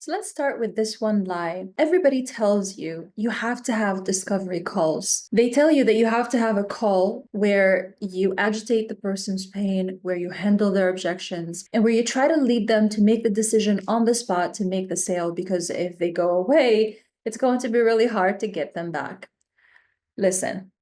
So let's start with this one lie. Everybody tells you you have to have discovery calls. They tell you that you have to have a call where you agitate the person's pain, where you handle their objections, and where you try to lead them to make the decision on the spot to make the sale, because if they go away, it's going to be really hard to get them back. Listen,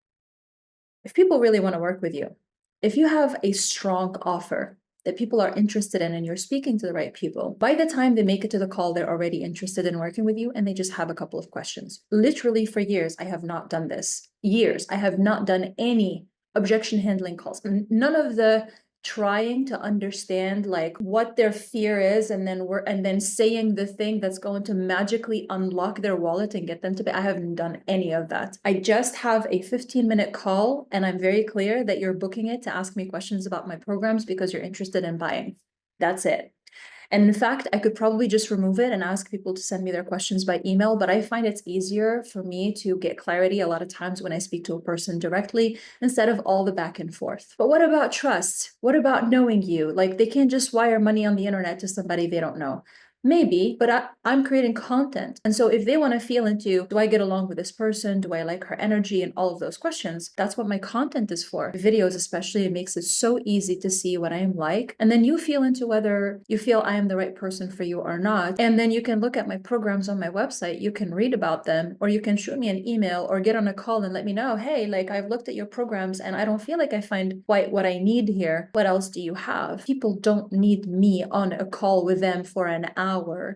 if people really want to work with you, if you have a strong offer that people are interested in and you're speaking to the right people, by the time they make it to the call, they're already interested in working with you and they just have a couple of questions. Literally, for years, I have not done this. Years, I have not done any objection handling calls. None of the trying to understand like what their fear is and then saying the thing that's going to magically unlock their wallet and get them to pay. I haven't done any of that. I just have a 15-minute call and I'm very clear that you're booking it to ask me questions about my programs because you're interested in buying. That's it. And in fact, I could probably just remove it and ask people to send me their questions by email, but I find it's easier for me to get clarity a lot of times when I speak to a person directly instead of all the back and forth. But what about trust? What about knowing you? Like, they can't just wire money on the internet to somebody they don't know. Maybe, but I'm creating content. And so if they want to feel into, do I get along with this person? Do I like her energy? And all of those questions, that's what my content is for. Videos especially, it makes it so easy to see what I am like. And then you feel into whether you feel I am the right person for you or not. And then you can look at my programs on my website, you can read about them, or you can shoot me an email or get on a call and let me know, hey, like I've looked at your programs and I don't feel like I find quite what I need here. What else do you have? People don't need me on a call with them for an hour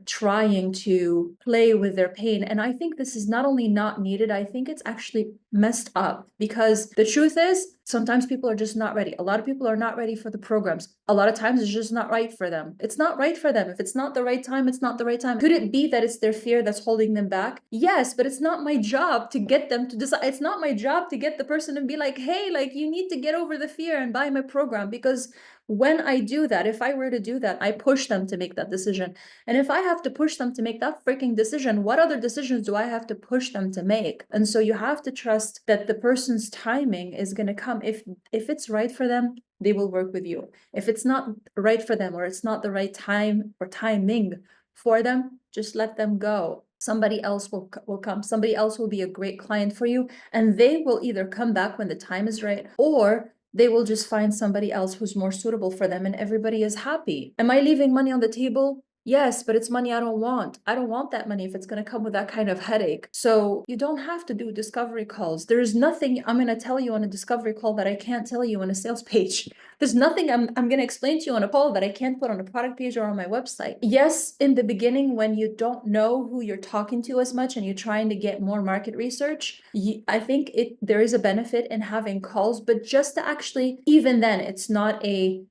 trying to play with their pain. And I think this is not only not needed, I think it's actually messed up, because the truth is sometimes people are just not ready. A lot of people are not ready for the programs. A lot of times it's just not right for them. It's not right for them. If it's not the right time, it's not the right time. Could it be that it's their fear that's holding them back? Yes, but it's not my job to get them to decide. It's not my job to get the person to be like, hey, like you need to get over the fear and buy my program. Because when I do that, if I were to do that, I push them to make that decision. And if I have to push them to make that freaking decision, what other decisions do I have to push them to make? And so you have to trust that the person's timing is going to come. If it's right for them, they will work with you. If it's not right for them, or it's not the right time or timing for them, just let them go. Somebody else will come. Somebody else will be a great client for you, and they will either come back when the time is right, or they will just find somebody else who's more suitable for them, and everybody is happy. Am I leaving money on the table? Yes, but it's money I don't want. I don't want that money if it's going to come with that kind of headache. So you don't have to do discovery calls. There's nothing I'm going to tell you on a discovery call that I can't tell you on a sales page. There's nothing I'm going to explain to you on a call that I can't put on a product page or on my website. Yes, in the beginning, when you don't know who you're talking to as much and you're trying to get more market research, I think there is a benefit in having calls, but just to actually, even then, it's not a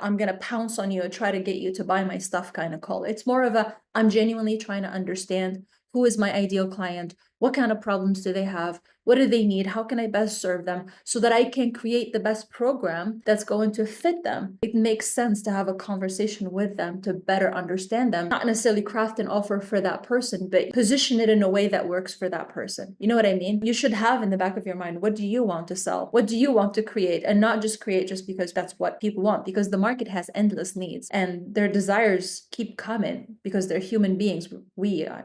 I'm going to pounce on you and try to get you to buy my stuff kind of call. It's more of a, I'm genuinely trying to understand who is my ideal client, what kind of problems do they have, what do they need, how can I best serve them so that I can create the best program that's going to fit them. It makes sense to have a conversation with them to better understand them, not necessarily craft an offer for that person, but position it in a way that works for that person. You know what I mean? You should have in the back of your mind, what do you want to sell? What do you want to create? And not just create just because that's what people want, because the market has endless needs and their desires keep coming because they're human beings. We are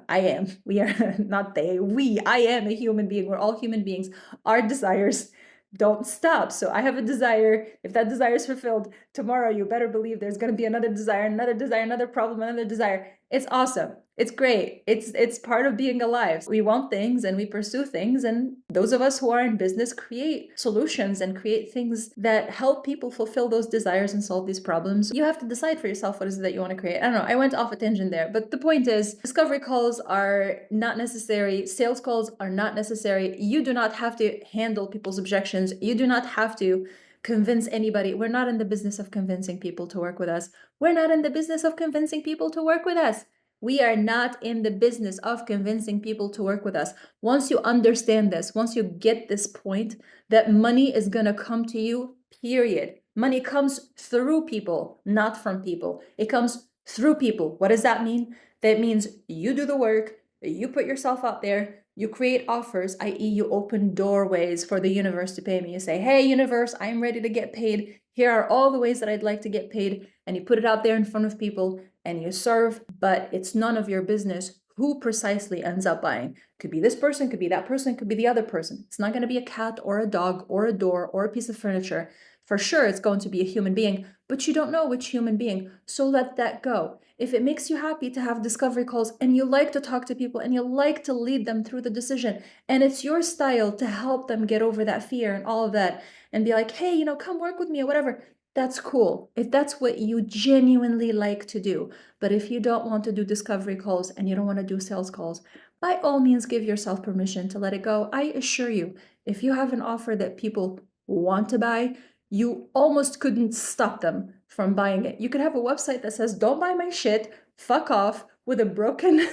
not they, I am a human being. We're all human beings. Our desires don't stop. So I have a desire. If that desire is fulfilled tomorrow, you better believe there's going to be another desire, another problem, another desire. It's awesome. It's great. It's part of being alive. We want things and we pursue things. And those of us who are in business create solutions and create things that help people fulfill those desires and solve these problems. You have to decide for yourself what is it that you want to create. I don't know. I went off a tangent there, but the point is, discovery calls are not necessary. Sales calls are not necessary. You do not have to handle people's objections. You do not have to convince anybody. We're not in the business of convincing people to work with us. We're not in the business of convincing people to work with us. We are not in the business of convincing people to work with us. Once you understand this, once you get this point that money is going to come to you, period. Money comes through people, not from people. It comes through people. What does that mean? That means you do the work, you put yourself out there, you create offers, i.e. you open doorways for the universe to pay me. You say, hey, universe, I'm ready to get paid. Here are all the ways that I'd like to get paid. And you put it out there in front of people. and you serve, but it's none of your business who precisely ends up buying. Could be this person, could be that person, could be the other person. It's not going to be a cat or a dog or a door or a piece of furniture. For sure, it's going to be a human being, but you don't know which human being. So let that go. If it makes you happy to have discovery calls and you like to talk to people and you like to lead them through the decision, and it's your style to help them get over that fear and all of that, and be like, hey, come work with me or whatever, that's cool. If that's what you genuinely like to do. But if you don't want to do discovery calls and you don't want to do sales calls, by all means, give yourself permission to let it go. I assure you, if you have an offer that people want to buy, you almost couldn't stop them from buying it. You could have a website that says, don't buy my shit, fuck off, with a broken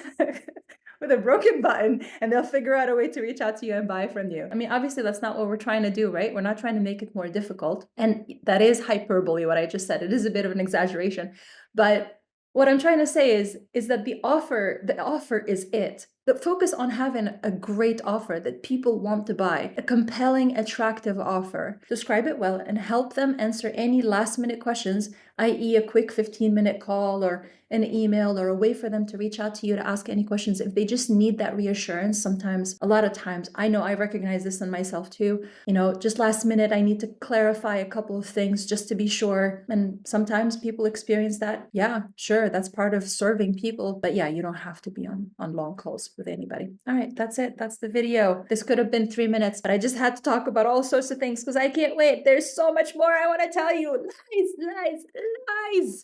with a broken button, and they'll figure out a way to reach out to you and buy from you. I mean, obviously that's not what we're trying to do, right? We're not trying to make it more difficult. And that is hyperbole, what I just said. It is a bit of an exaggeration. But what I'm trying to say is that the offer is it. The focus on having a great offer that people want to buy, a compelling, attractive offer. Describe it well and help them answer any last minute questions, i.e. a quick 15-minute call or an email or a way for them to reach out to you to ask any questions. If they just need that reassurance, sometimes, a lot of times, I know I recognize this in myself too. Just last minute, I need to clarify a couple of things just to be sure. And sometimes people experience that. Yeah, sure, that's part of serving people. But yeah, you don't have to be on long calls with anybody. All right, that's it. That's the video. This could have been 3 minutes, but I just had to talk about all sorts of things because I can't wait. There's so much more I want to tell you. Lies, lies, lies.